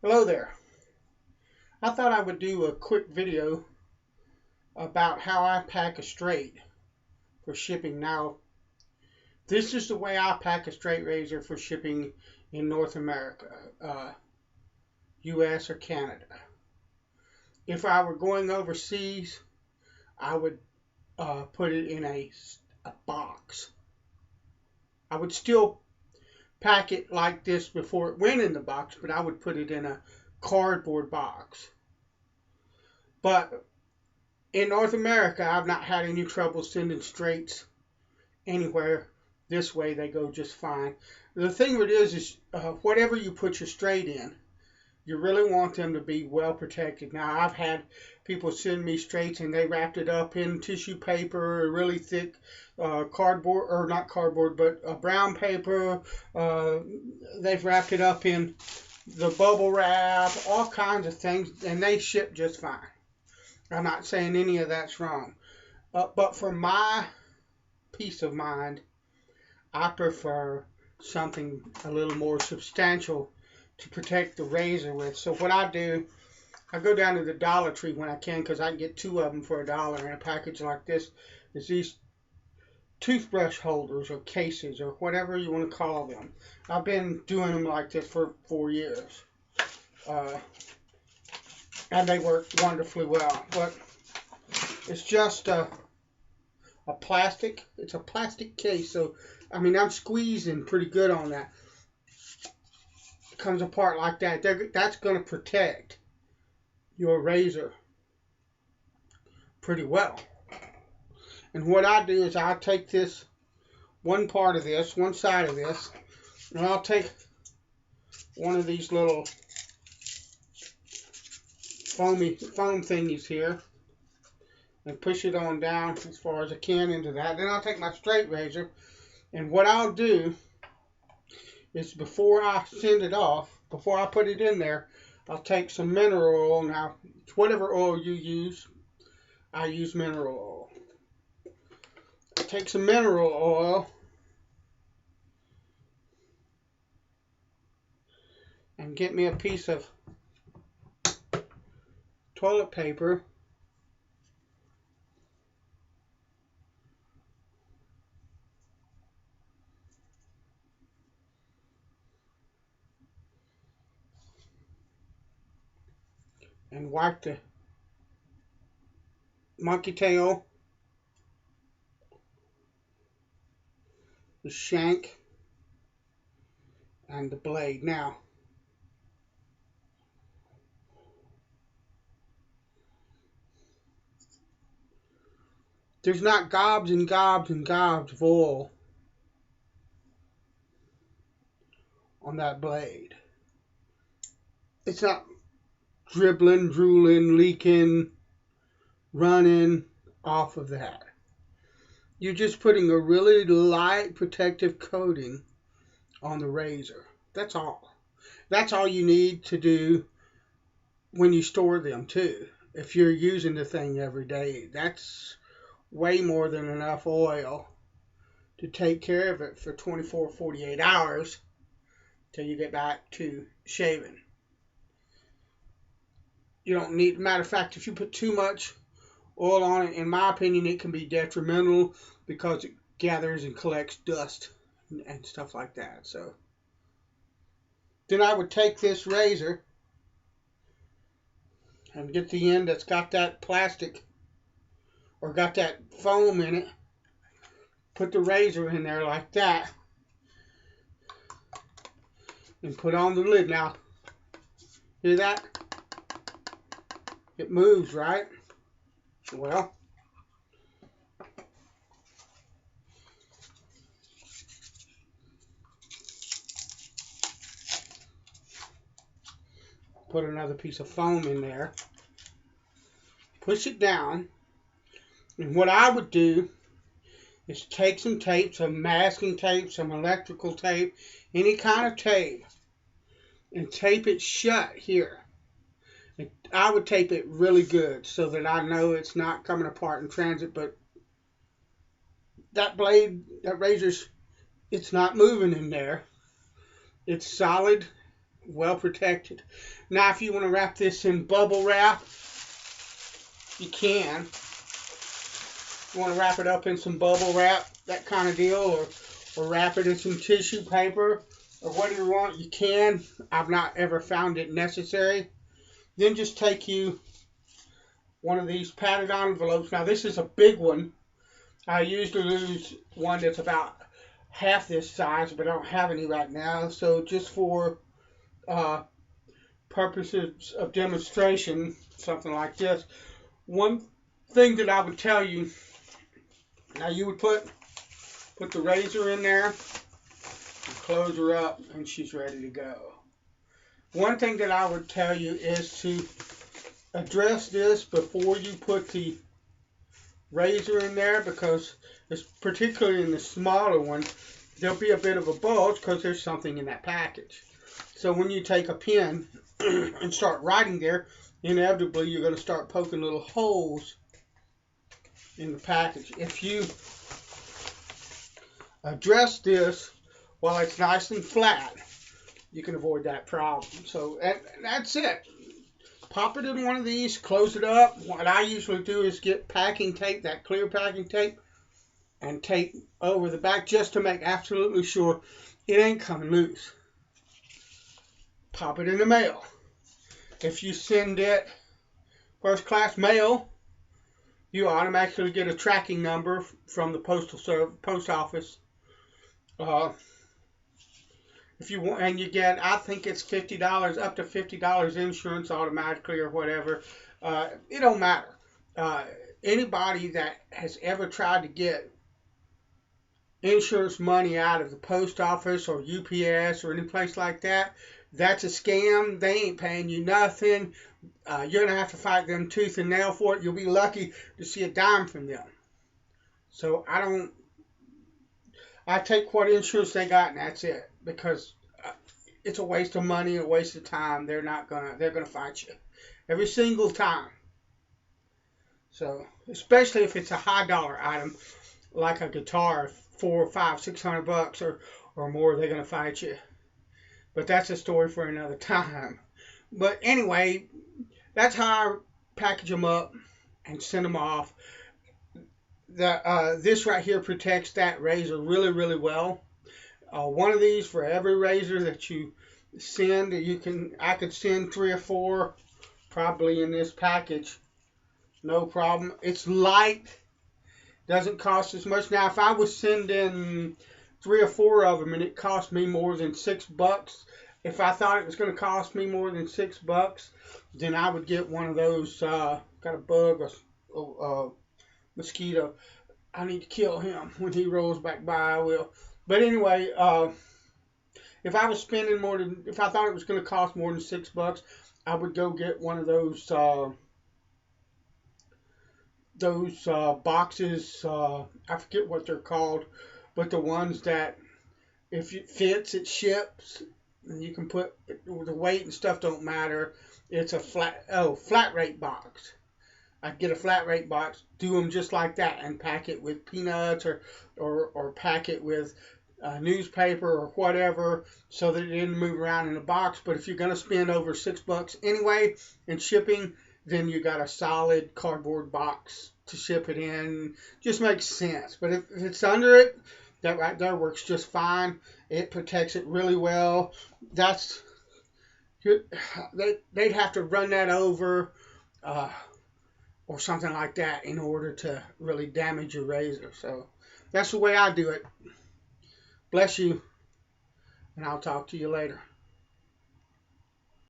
Hello there. I thought I would do a quick video about how I pack a straight for shipping. Now, this is the way I pack a straight razor for shipping in North America, US or Canada. If I were going overseas, I would put it in a box. I would still pack it like this before it went in the box, but I would put it in a cardboard box. But in North America, I've not had any trouble sending straights anywhere. This way, they go just fine. The thing with it is whatever you put your straight in, you really want them to be well protected. Now, I've had people send me straights and they wrapped it up in tissue paper, really thick cardboard, or not cardboard, but brown paper. They've wrapped it up in the bubble wrap, all kinds of things, and they ship just fine. I'm not saying any of that's wrong. But for my peace of mind, I prefer something a little more substantial to protect the razor with. So what I do, I go down to the Dollar Tree when I can, because I can get 2 of them for $1 in a package like this. It's these toothbrush holders or cases or whatever you want to call them. I've been doing them like this for 4 years. And they work wonderfully well. But it's just a plastic. It's a plastic case, so I mean I'm squeezing pretty good on that. It comes apart like that. That's going to protect your razor pretty well. And what I do is I'll take this one part of this, one side of this, and I'll take one of these little foam thingies here and push it on down as far as I can into that. Then I'll take my straight razor, and what I'll do is before I send it off, before I put it in there, I'll take some mineral oil. Now, whatever oil you use, I use mineral oil. I'll take some mineral oil and get me a piece of toilet paper. And wipe the monkey tail, the shank, and the blade. Now, there's not gobs and gobs and gobs of oil on that blade. It's not dribbling, drooling, leaking, running off of that. You're just putting a really light protective coating on the razor. That's all. That's all you need to do when you store them too. If you're using the thing every day, that's way more than enough oil to take care of it for 24, 48 hours till you get back to shaving. You don't need, matter of fact, if you put too much oil on it, in my opinion, it can be detrimental because it gathers and collects dust and stuff like that. So then I would take this razor and get the end that's got that plastic or got that foam in it, put the razor in there like that, and put on the lid. Now, hear that? It moves, right? Well, put another piece of foam in there, push it down, and what I would do is take some tape, some masking tape, some electrical tape, any kind of tape, and tape it shut here. I would tape it really good so that I know it's not coming apart in transit, but that razor's, it's not moving in there. It's solid well protected. Now, if you want to wrap this in bubble wrap, you can. You want to wrap it up in some bubble wrap, that kind of deal, or wrap it in some tissue paper, or whatever you want, you can. I've not ever found it necessary. Then just take you one of these padded envelopes. Now, this is a big one. I usually use one that's about half this size, but I don't have any right now. So just for purposes of demonstration, something like this. One thing that I would tell you, now you would put the razor in there, and close her up, and she's ready to go. One thing that I would tell you is to address this before you put the razor in there, because it's particularly in the smaller one, there'll be a bit of a bulge because there's something in that package. So when you take a pen and start writing there, inevitably you're going to start poking little holes in the package. If you address this while it's nice and flat, you can avoid that problem. So that's it. Pop it in one of these, close it up. What I usually do is get packing tape, that clear packing tape, and tape over the back just to make absolutely sure it ain't coming loose. Pop it in the mail. If you send it first class mail, you automatically get a tracking number from the post office. If you want, and you get, I think it's $50, up to $50 insurance automatically or whatever. It don't matter. Anybody that has ever tried to get insurance money out of the post office or UPS or any place like that, that's a scam. They ain't paying you nothing. You're going to have to fight them tooth and nail for it. You'll be lucky to see a dime from them. So I take what insurance they got, and that's it, because it's a waste of money, a waste of time. They're gonna fight you every single time. So especially if it's a high dollar item like a guitar, $400, $500, $600 or more, they're gonna fight you. But that's a story for another time. But anyway, that's how I package them up and send them off. This right here protects that razor really, really well. One of these for every razor that you send, I could send 3 or 4 probably in this package, no problem. It's light, doesn't cost as much. Now, if I was sending 3 or 4 of them and it cost me more than $6, if I thought it was going to cost me more than $6, then I would get one of those. Got a bug, a mosquito. I need to kill him. When he rolls back by, I will. But anyway, if I was spending if I thought it was going to cost more than $6, I would go get one of those boxes. I forget what they're called, but the ones that if it fits, it ships. And you can put the weight and stuff don't matter. It's a flat rate box. I'd get a flat rate box, do them just like that, and pack it with peanuts or pack it with newspaper or whatever, so that it didn't move around in a box. But if you're going to spend over $6 anyway in shipping, then you got a solid cardboard box to ship it in. Just makes sense. But if it's under it, that right there works just fine. It protects it really well. They'd have to run that over or something like that in order to really damage your razor. So that's the way I do it. Bless you, and I'll talk to you later.